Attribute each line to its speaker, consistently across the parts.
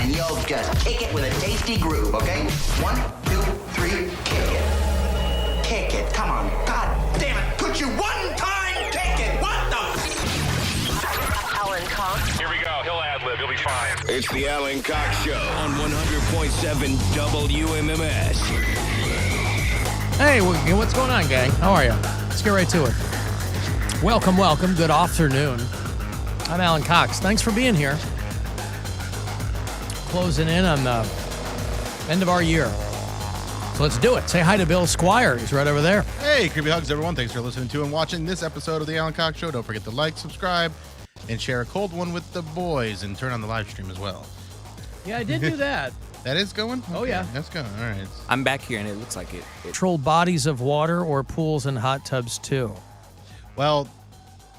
Speaker 1: and you'll just kick it with a tasty groove, okay? 1, 2, 3, kick it. Kick it. Come on. God damn it. Could you one time kick it? What the?
Speaker 2: Alan Cox.
Speaker 3: Here we go. He'll ad-lib. He'll be fine.
Speaker 4: It's the Alan Cox Show on 100.7 WMMS.
Speaker 5: Hey, what's going on, gang? How are you? Let's get right to it. Welcome. Good afternoon. I'm Alan Cox. Thanks for being here. Closing in on the end of our year. So let's do it. Say hi to Bill Squire. He's right over there.
Speaker 6: Hey, creepy hugs, everyone. Thanks for listening to and watching this episode of the Alan Cox Show. Don't forget to like, subscribe, and share a cold one with the boys, and turn on the live stream as well.
Speaker 5: Yeah, I did do that.
Speaker 6: That is going?
Speaker 5: Oh, yeah.
Speaker 6: That's going. All right.
Speaker 7: I'm back here, and it looks like it.
Speaker 5: Control bodies of water or pools and hot tubs, too.
Speaker 6: Well,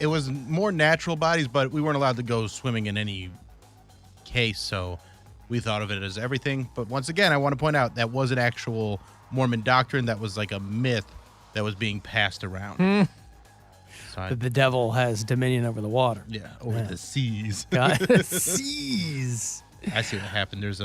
Speaker 6: it was more natural bodies, but we weren't allowed to go swimming in any case, so we thought of it as everything. But once again, I want to point out that was an actual Mormon doctrine. That was like a myth that was being passed around. So
Speaker 5: That the devil has dominion over the water.
Speaker 6: yeah, over the seas.
Speaker 5: Seas.
Speaker 6: I see what happened. There's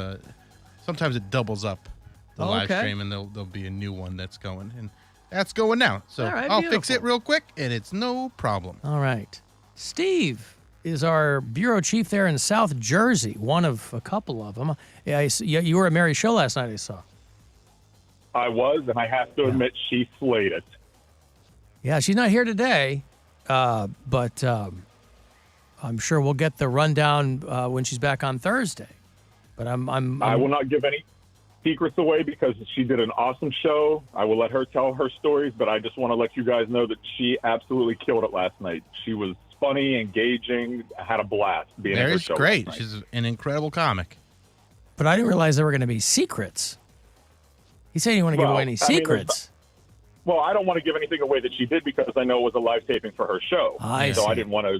Speaker 6: sometimes it doubles up the live stream, and there'll be a new one that's going, and that's going now. So
Speaker 5: All right,
Speaker 6: I'll fix
Speaker 5: beautiful.
Speaker 6: it real quick, and it's no problem.
Speaker 5: All right. Steve is our bureau chief there in South Jersey, one of a couple of them. Yeah, you were at Mary's show last night, I saw.
Speaker 3: I was, and I have to admit, she slayed it.
Speaker 5: Yeah, she's not here today, but I'm sure we'll get the rundown when she's back on Thursday. But
Speaker 3: I will not give any secrets away because she did an awesome show. I will let her tell her stories, but I just want to let you guys know that she absolutely killed it last night. She was funny, engaging, had a blast being at her
Speaker 6: Mary's
Speaker 3: show.
Speaker 6: great.
Speaker 3: last night.
Speaker 6: She's an incredible comic.
Speaker 5: But I didn't realize there were going to be secrets. He said he didn't want to give
Speaker 3: Well,
Speaker 5: away any
Speaker 3: I mean,
Speaker 5: secrets.
Speaker 3: Well, I don't want to give anything away that she did because I know it was a live taping for her show.
Speaker 5: I
Speaker 3: so
Speaker 5: see.
Speaker 3: I didn't want to.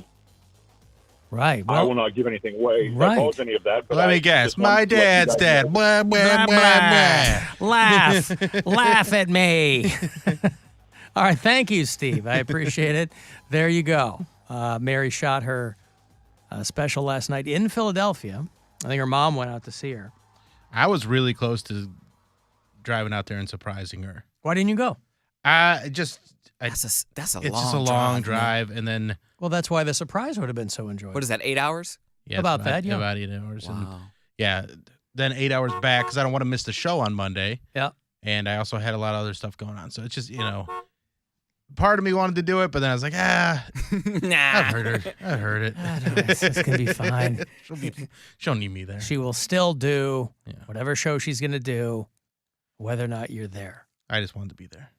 Speaker 5: Right.
Speaker 3: I will
Speaker 5: Well,
Speaker 3: not give anything away,
Speaker 5: Right.
Speaker 3: divulge any of that. But
Speaker 6: Let
Speaker 3: I
Speaker 6: me guess.
Speaker 3: just wanted
Speaker 6: My
Speaker 3: to let you
Speaker 6: dad's
Speaker 3: guys
Speaker 6: dad.
Speaker 3: know.
Speaker 6: Blah, blah, blah, blah.
Speaker 5: laugh at me. All right. Thank you, Steve. I appreciate it. There you go. Mary shot her special last night in Philadelphia. I think her mom went out to see her.
Speaker 6: I was really close to driving out there and surprising her.
Speaker 5: Why didn't you go?
Speaker 7: That's a
Speaker 6: It's
Speaker 7: long
Speaker 6: just a long
Speaker 7: drive, man.
Speaker 6: drive, and then
Speaker 5: Well, that's why the surprise would have been so enjoyable.
Speaker 7: What is that, 8 hours?
Speaker 6: yeah,
Speaker 5: About
Speaker 6: it's
Speaker 5: that, yeah.
Speaker 6: about 8 hours. And
Speaker 7: Wow.
Speaker 6: yeah, then 8 hours back because I don't want to miss the show on Monday.
Speaker 5: Yeah.
Speaker 6: And I also had a lot of other stuff going on, so it's just part of me wanted to do it, but then I was like,
Speaker 7: Nah.
Speaker 6: I've heard it.
Speaker 5: It's going to be fine.
Speaker 6: She'll need me there.
Speaker 5: She will still do
Speaker 6: Yeah.
Speaker 5: whatever show she's going to do, whether or not you're there.
Speaker 6: I just wanted to be there.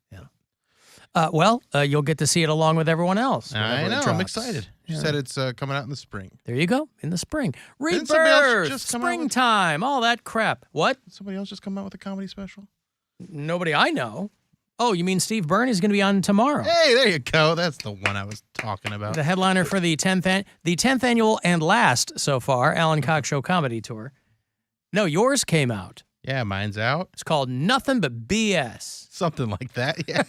Speaker 5: You'll get to see it along with everyone else.
Speaker 6: I
Speaker 5: whenever it
Speaker 6: know. I'm
Speaker 5: drops.
Speaker 6: excited. She
Speaker 5: Yeah.
Speaker 6: said it's coming out in the spring.
Speaker 5: There you go, in the spring.
Speaker 6: Didn't somebody else
Speaker 5: Rebirth,
Speaker 6: just come out with-
Speaker 5: springtime, all that crap. What?
Speaker 6: Somebody else just come out with a comedy special?
Speaker 5: Nobody I know. Oh, you mean Steve Byrne is going to be on tomorrow?
Speaker 6: Hey, there you go. That's the one I was talking about.
Speaker 5: The headliner for the 10th annual and last so far Alan Cox Show comedy tour. No, yours came out.
Speaker 6: Yeah, mine's out.
Speaker 5: It's called Nothing But BS.
Speaker 6: Something like that. Yeah.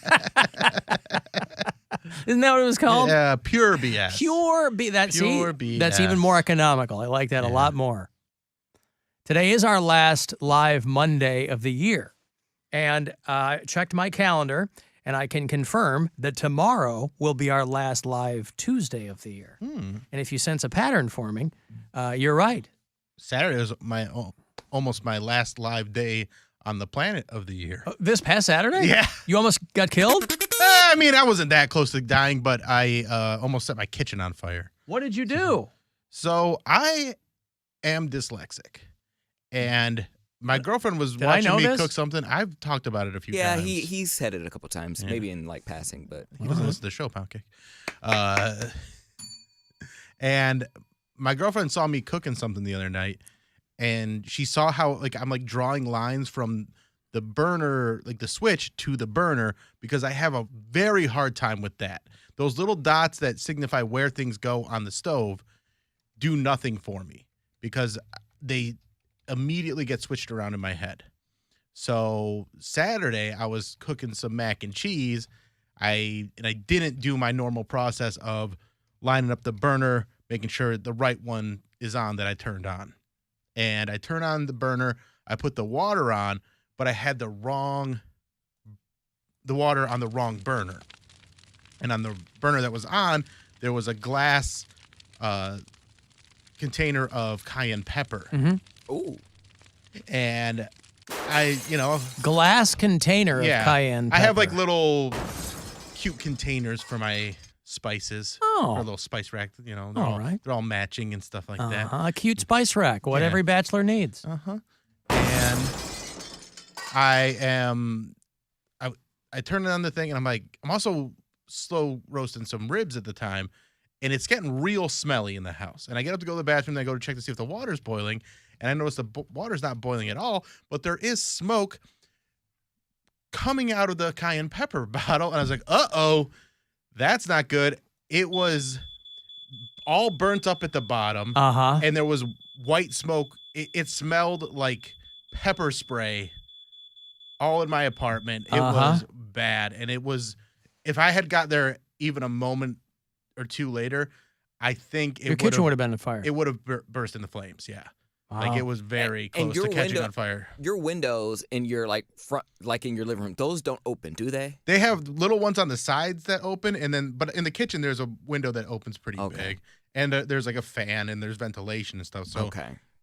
Speaker 5: Isn't that what it was called?
Speaker 6: Yeah, pure BS.
Speaker 5: Pure B. That's
Speaker 6: BS.
Speaker 5: even more economical. I like that a lot more. Today is our last live Monday of the year. And I checked my calendar, and I can confirm that tomorrow will be our last live Tuesday of the year. And if you sense a pattern forming, you're right.
Speaker 6: Saturday was almost my last live day on the planet of the year.
Speaker 5: This past Saturday?
Speaker 6: Yeah.
Speaker 5: You almost got killed?
Speaker 6: I mean, I wasn't that close to dying, but I almost set my kitchen on fire.
Speaker 5: What did you do?
Speaker 6: So I am dyslexic, and my girlfriend was
Speaker 5: Did I
Speaker 6: watching
Speaker 5: know
Speaker 6: me
Speaker 5: this?
Speaker 6: cook something. I've talked about it a few
Speaker 7: Yeah,
Speaker 6: times.
Speaker 7: he said it a couple times,
Speaker 6: Yeah.
Speaker 7: maybe in like passing, but
Speaker 6: He doesn't listen to the show, Poundcake. And my girlfriend saw me cooking something the other night, and she saw how I'm drawing lines from the burner, like the switch to the burner, because I have a very hard time with that. Those little dots that signify where things go on the stove do nothing for me because they immediately get switched around in my head. So Saturday I was cooking some mac and cheese. I didn't do my normal process of lining up the burner, making sure the right one is on that I turned on. and I turn on the burner. I put the water on, but I had the water on the wrong burner. And on the burner that was on, there was a glass container of cayenne pepper.
Speaker 7: Ooh.
Speaker 6: And
Speaker 5: glass container of cayenne pepper.
Speaker 6: I have like little cute containers for my spices.
Speaker 5: Oh.
Speaker 6: Or a little spice rack, they're
Speaker 5: right.
Speaker 6: they're all matching and stuff like that.
Speaker 5: A cute spice rack, what every bachelor needs.
Speaker 6: And I turn it on the thing, and I'm also slow roasting some ribs at the time, and it's getting real smelly in the house. And I get up to go to the bathroom, and I go to check to see if the water's boiling, and I notice the water's not boiling at all, but there is smoke coming out of the cayenne pepper bottle, and I was like, uh-oh, that's not good. It was all burnt up at the bottom, and there was white smoke. It smelled like pepper spray all in my apartment. It was bad, and it was, if I had got there even a moment or two later, I think
Speaker 5: your kitchen would have been on fire.
Speaker 6: It would have burst into flames, yeah.
Speaker 5: Wow.
Speaker 6: Like, it was very close to catching on fire.
Speaker 7: Your windows in your front, like in your living room, those don't open, do they?
Speaker 6: They have little ones on the sides that open, but in the kitchen there's a window that opens pretty big, and there's like a fan and there's ventilation and stuff. So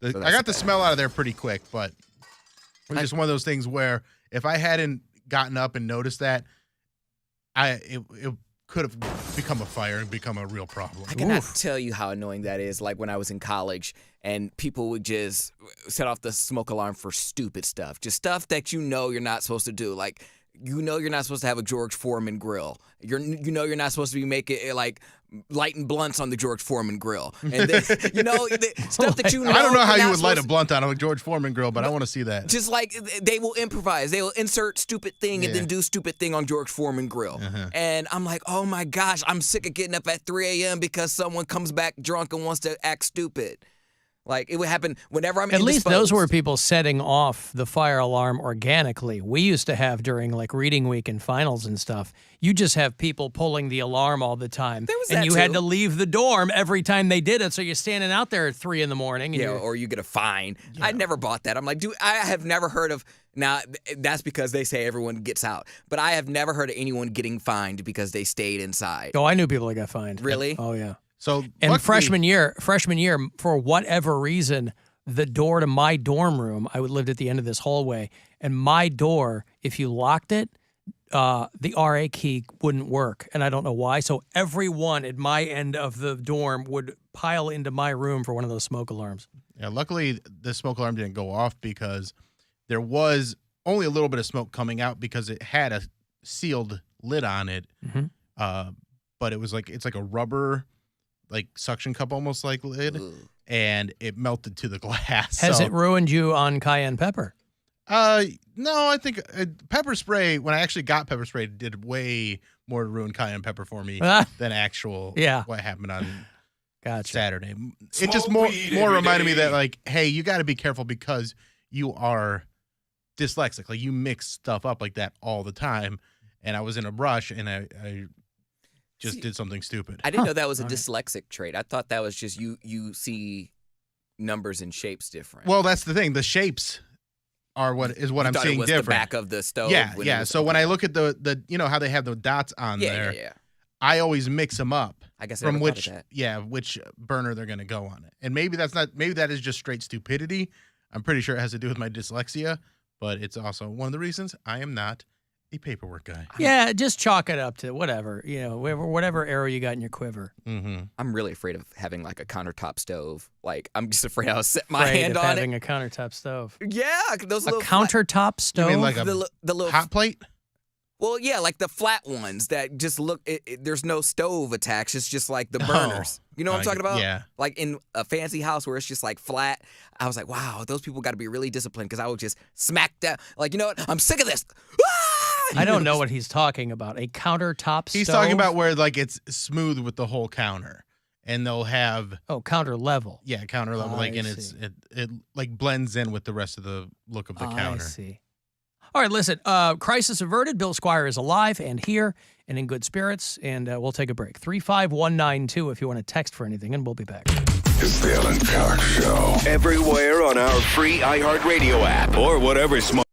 Speaker 6: I got the smell out of there pretty quick, but it's just one of those things where if I hadn't gotten up and noticed that, it could have become a fire and become a real problem.
Speaker 7: I cannot tell you how annoying that is. Like when I was in college and people would just set off the smoke alarm for stupid stuff, just stuff that you're not supposed to do. Like, you're not supposed to have a George Foreman grill. You're not supposed to be making lighting blunts on the George Foreman grill. And then, stuff that
Speaker 6: I don't know how you would light a blunt on a George Foreman grill, but I want to see that.
Speaker 7: Just like they will improvise. They will insert stupid thing and then do stupid thing on George Foreman grill. And I'm like, oh my gosh, I'm sick of getting up at 3 a.m. because someone comes back drunk and wants to act stupid. Like, it would happen whenever I'm
Speaker 5: At least
Speaker 7: indisposed.
Speaker 5: those were people setting off the fire alarm organically. We used to have during like reading week and finals and stuff, you just have people pulling the alarm all the time.
Speaker 7: There was
Speaker 5: and
Speaker 7: that
Speaker 5: you
Speaker 7: too.
Speaker 5: had to leave the dorm every time they did it. So you're standing out there at 3 a.m. And
Speaker 7: or you get a fine. Yeah. I never bought that. I'm like, dude, I have never heard of, now that's because they say everyone gets out, but I have never heard of anyone getting fined because they stayed inside.
Speaker 5: Oh, I knew people that got fined.
Speaker 7: Really?
Speaker 5: Oh, yeah.
Speaker 6: So
Speaker 5: and freshman year, for whatever reason, the door to my dorm room, I lived at the end of this hallway, and my door, if you locked it, the RA key wouldn't work, and I don't know why. So everyone at my end of the dorm would pile into my room for one of those smoke alarms.
Speaker 6: Yeah, luckily the smoke alarm didn't go off because there was only a little bit of smoke coming out because it had a sealed lid on it. But it was it's like a rubber, like suction cup almost like lid, and it melted to the glass.
Speaker 5: Has it ruined you on cayenne pepper?
Speaker 6: No, I think pepper spray, when I actually got pepper spray, did way more to ruin cayenne pepper for me than actual what happened on Saturday. It just more reminded me that, like, hey, you got to be careful because you are dyslexic. Like, you mix stuff up like that all the time, and I was in a rush, and I just did something stupid.
Speaker 7: I didn't know that was a dyslexic trait. I thought that was just you see numbers and shapes different.
Speaker 6: Well, that's the thing. The shapes are what I'm seeing
Speaker 7: it was
Speaker 6: different.
Speaker 7: The back of the stove.
Speaker 6: Yeah. So when I look at the how they have the dots on there, I always mix them up.
Speaker 7: I guess
Speaker 6: from
Speaker 7: I
Speaker 6: which
Speaker 7: that.
Speaker 6: Which burner they're going to go on it. And maybe that is just straight stupidity. I'm pretty sure it has to do with my dyslexia, but it's also one of the reasons I am not a paperwork guy.
Speaker 5: Yeah, just chalk it up to whatever, whatever arrow you got in your quiver.
Speaker 6: Mm-hmm.
Speaker 7: I'm really afraid of having like a countertop stove. Like, I'm just afraid I'll set my hand on
Speaker 5: having
Speaker 7: it.
Speaker 5: a countertop stove.
Speaker 7: Yeah, those
Speaker 5: a
Speaker 7: little
Speaker 5: countertop stove.
Speaker 6: You mean like
Speaker 7: the little
Speaker 6: hot plate?
Speaker 7: Well, yeah, like the flat ones that just look. There's no stove attached. It's just like the burners. You know what I'm talking about?
Speaker 6: Yeah.
Speaker 7: Like in a fancy house where it's just like flat. I was like, wow, those people got to be really disciplined because I would just smack down. Like, you know what? I'm sick of this.
Speaker 5: I don't know what he's talking about. A countertop stove?
Speaker 6: He's talking about where like it's smooth with the whole counter, and they'll have
Speaker 5: counter level.
Speaker 6: Yeah, counter level. It like blends in with the rest of the look of the counter.
Speaker 5: I see. All right, listen. Crisis averted. Bill Squire is alive and here and in good spirits, and we'll take a break. 35192 if you want to text for anything, and we'll be back.
Speaker 8: is the Alan Cox Show.
Speaker 4: Everywhere on our free iHeartRadio app or whatever smart.